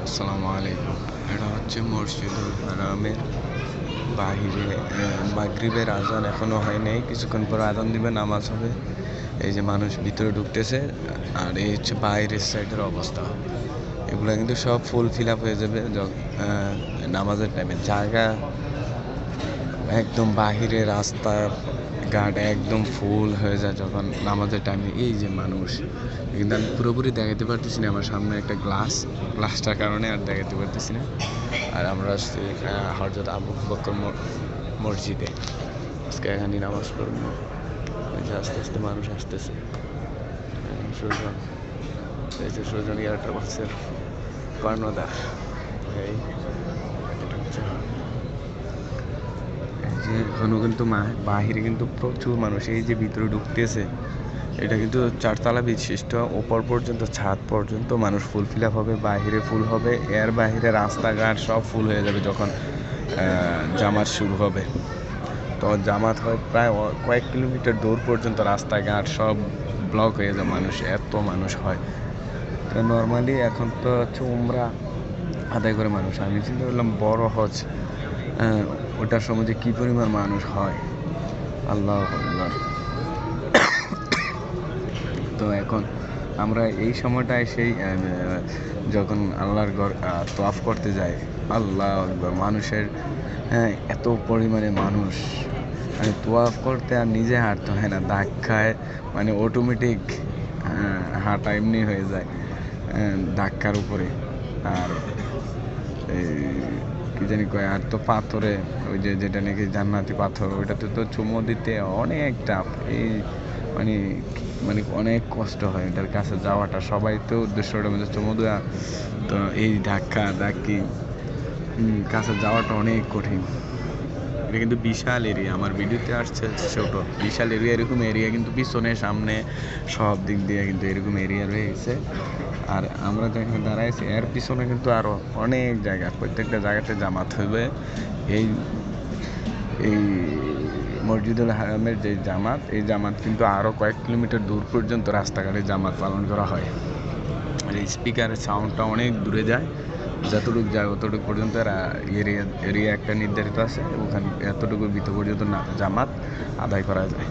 আসসালামু আলাইকুম। এটা হচ্ছে মসজিদুল হারামের বাহিরে। মাগরিবের আজান এখনো হয় নাই, কিছুক্ষণ পর আজান দিবে, নামাজ হবে। এই যে মানুষ ভিতরে ঢুকতেছে, আর এই হচ্ছে বাইরের সাইডের অবস্থা। এগুলো কিন্তু সব ফুল ফিল আপ হয়ে যাবে নামাজের টাইমে। জায়গা একদম বাহিরে, রাস্তা ঘাট একদম ফুল হয়ে যায় যখন নামাজের টাইমে। এই যে মানুষ, কিন্তু আমি পুরোপুরি দেখাতে পারতেছি না, আমার সামনে একটা গ্লাসটার কারণে আর দেখাতে পারতেছি না। আর আমরা আসছি হযরত আবু বকর মসজিদে, আজকে এখানে নামাজ পড়বো। আস্তে আস্তে মানুষ আসতেছে। সুজন, এই যে সুজন ইয়ারটা বলছেন কর্ণধার। এই এটা হচ্ছে যে এখনো কিন্তু বাহিরে কিন্তু প্রচুর মানুষ, এই যে ভিতরে ঢুকতেছে। এটা কিন্তু 4 তলা বিশিষ্ট, ওপর পর্যন্ত ছাদ পর্যন্ত মানুষ ফুল ফিল আপ হবে, বাহিরে ফুল হবে, এর বাহিরে রাস্তাঘাট সব ফুল হয়ে যাবে যখন জামাত শুরু হবে। তো জামাত হয় প্রায় কয়েক কিলোমিটার দূর পর্যন্ত, রাস্তাঘাট সব ব্লক হয়ে যায়, মানুষ এত মানুষ হয়। তো নর্মালি এখন তো হচ্ছে উমরা আদায় করে মানুষ, আমি চিন্তা করলাম বড় হজ, ওটার সময় যে কী পরিমাণ মানুষ হয়, আল্লাহু আকবার। তো এখন আমরা এই সময়টায় সেই যখন আল্লাহর ঘর তওয়াফ করতে যাই, আল্লাহু আকবার, মানুষের এত পরিমাণে মানুষ, মানে তওয়াফ করতে আর নিজে হাঁটতে হয় না, ধাক্কায় মানে অটোমেটিক হাঁটা এমনি হয়ে যায় ধাক্কার উপরে। আর এই কি জানি কয়, আর তো পাথরে, ওই যে যেটা নাকি জান্নাতি পাথর, ওইটাতে তো চুমো দিতে অনেক টাফ। এই মানে মানে অনেক কষ্ট হয় এটার কাছে যাওয়াটা। সবাই তো উদ্দেশ্যটার মধ্যে চুমো দেওয়া, তো এই ধাক্কি কাছে যাওয়াটা অনেক কঠিন। এটা কিন্তু বিশাল এরিয়া, আমার ভিডিওতে আসছে ছোট, বিশাল এরিয়া। এরকম এরিয়া কিন্তু পিছনে সামনে সব দিক দিয়ে কিন্তু এরকম এরিয়া রয়ে গেছে। আর আমরা যেখানে দাঁড়াইছি এর পিছনে কিন্তু আরও অনেক জায়গা, প্রত্যেকটা জায়গাতে জামাত হবে। এই এই মসজিদুল হারামের যে জামাত, এই জামাত কিন্তু আরও কয়েক কিলোমিটার দূর পর্যন্ত রাস্তাঘাটে জামাত পালন করা হয়। আর এই স্পিকারের সাউন্ডটা অনেক দূরে যায়, যতটুকু যায় অতটুকু পর্যন্ত এরিয়া একটা নির্ধারিত আছে, ওখানে এতটুকুর ভিতর পর্যন্ত জামাত আদায় করা যায়।